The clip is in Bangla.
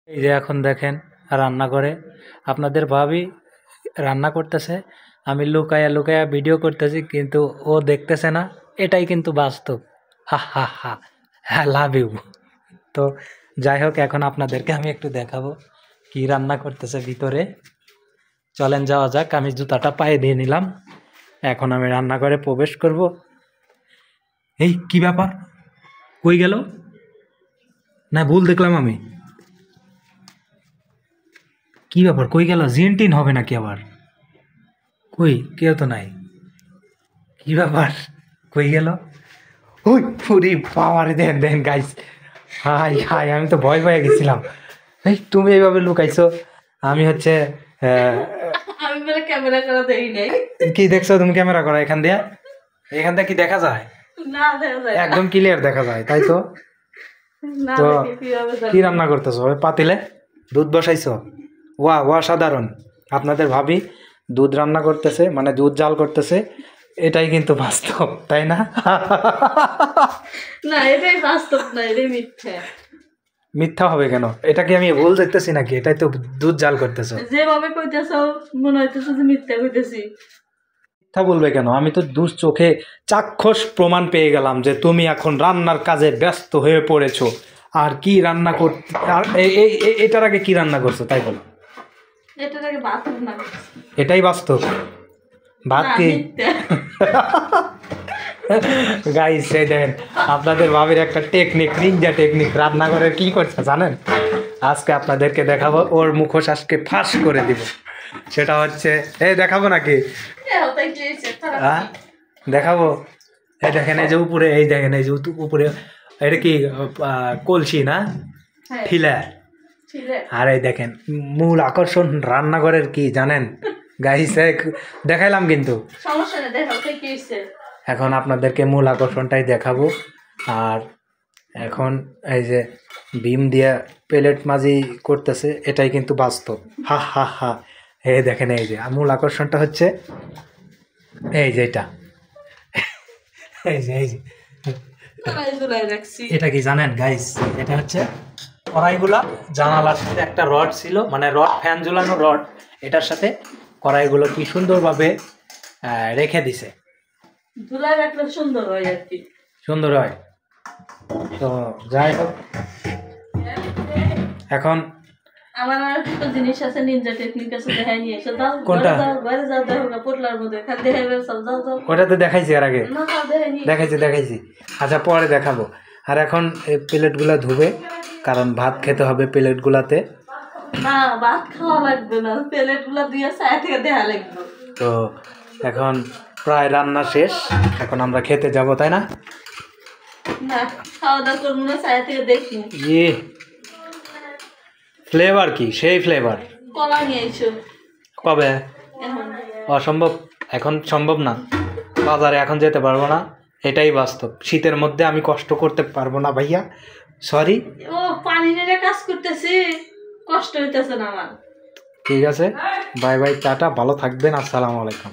এই যে এখন দেখেন রান্না করে আপনাদের ভাবি রান্না করতেছে, আমি লুকায়া লুকায়া ভিডিও করতেছি, কিন্তু ও দেখতেছে না। এটাই কিন্তু বাস্তব। হা হা হা, হ্যাঁ, লাভ ইউ। তো যাই হোক, এখন আপনাদেরকে আমি একটু দেখাবো কি রান্না করতেছে ভিতরে। চলেন যাওয়া যাক। আমি জুতাটা পায়ে দিয়ে নিলাম, এখন আমি রান্না করে প্রবেশ করব। এই কি ব্যাপার, কই গেল? না ভুল দেখলাম আমি। কি ব্যাপার, কই গেল? জিনটিন হবে নাকি আবার? কই, কেউ তো নাই। কি ব্যাপার, কই গেল? ওই পুরি পাওয়ারে, দেন দেন গাইস। হাই হাই, আমি তো ভয় পেয়ে গেছিলাম। এই তুমি এইভাবে লুকাইছো। আমি হচ্ছে আমি বলে ক্যামেরা করা দেই নাই। কি দেখছো তুমি ক্যামেরা করা? এখান দিয়ে কি দেখা যায়? না দেখা যায়, একদম ক্লিয়ার দেখা যায়, তাই তো। না তো দেখি কিভাবে জানি। কি রান্না করতেছো? ওই পাতিলে দুধ বসাইছো? ওয়া সাধারণ। আপনাদের ভাবি দুধ রান্না করতেছে, মানে দুধ জাল করতেছে। এটাই কিন্তু বাস্তব, তাই না? না এটাই বাস্তব না, এটাই মিথ্যা। মিথ্যা হবে কেন? এটা কি আমি ভুল দেখতেছি নাকি? এটাই তো দুধ জাল করতেছো। যেভাবে কইতেছো মনে হইতেছে যে মিথ্যা কইতেছি। মিথ্যা বলবে কেন? আমি তো দূর চোখে চাক্ষুষ প্রমাণ পেয়ে গেলাম যে তুমি এখন রান্নার কাজে ব্যস্ত হয়ে পড়েছো। আর কি রান্না করতে, আর এটার আগে কি রান্না করছো তাই বলো? এটার আগে ভাত রান্না করছি। এটাই বাস্তব। ভাত না, কি? মিথ্যা। গাইস, এই দেখেন আপনাদের ভাবির একটা টেকনিক, নিনজা টেকনিক। রান্নাঘরে কি করছে জানেন? আজকে আপনাদেরকে দেখাবো, ওর মুখোশ আজকে ফাঁস করে দিব। সেটা হচ্ছে, এই দেখাবো নাকি? ওটাই কি হয়েছে, খারাপ হ্যাঁ কি? দেখাবো। এই দেখেন, এই যে উপরে, এই দেখেন এই যে উপরে, এটা কি কলসি না হ্যাঁ, ঠিলা? ছিলে। আর এই দেখেন মূল আকর্ষণ রান্নাঘরের কি জানেন গাইস? দেখাইলাম কিন্তু। সমস্যা নেই, দেখো ওটাই কি হয়েছে। এখন আপনাদেরকে মূল আকর্ষণটাই দেখাবো। আর এখন এই যে বিম দিয়ে প্লেট মাজি করতেছে, এটাই কিন্তু বাস্তব। হা হা হা। এই দেখেন, এই যে মূল আকর্ষণটা হচ্ছে এই যে এটা, এই যে কড়াই ঝুলাই রাখছি। এটা কি জানেন গাইস? এটা হচ্ছে কড়াইগুলা জানালার সাথে একটা রড ছিল, মানে রড, ফ্যান ঝুলানো রড। এটার সাথে কড়াইগুলো কি সুন্দরভাবে রেখে দিছে। ঝুলাই রাখলে সুন্দর হয় আর কি। সুন্দর হয়। তো যাই হোক, এখন আমার আর একটা জিনিস আছে, নিনজা টেকনিক আছে, দেখাই নিয়ে এসে দাও। কোনটা? ঘরে যাও দেখো না, পোটলার মধ্যে খালি দেখাইবে সব। যাও যাও। ওটাতে দেখাইছি এর আগে, না যাও, দেখাই নিয়ে। দেখাইছি। আচ্ছা, পরে দেখাবো। আর এখন এই প্লেটগুলো ধুবে, কারণ ভাত খেতে হবে প্লেটগুলাতে। না ভাত খাওয়া লাগবে না, প্লেট গুলা দিয়ে সাইড থেকে দেখা লাগবে। তো এখন প্রায় রান্না শেষ, এখন আমরা খেতে যাব, তাই না? না খাওয়া দাওয়া করবো না, সাইড থেকে দেখি। ইয়ে ফ্লেভার কি সেই ফ্লেভার। কলা নিয়ে এসো কবে? এখন। অসম্ভব, এখন সম্ভব না। বাজারে এখন যেতে পারবো না, এটাই বাস্তব। শীতের মধ্যে আমি কষ্ট করতে পারবো না ভাইয়া, সরি। ও পানি নিয়ে কাজ করতেছি, কষ্ট হইতেছে না আমার। ঠিক আছে, বাই বাই, টাটা, ভালো থাকবেন, আসসালামু আলাইকুম।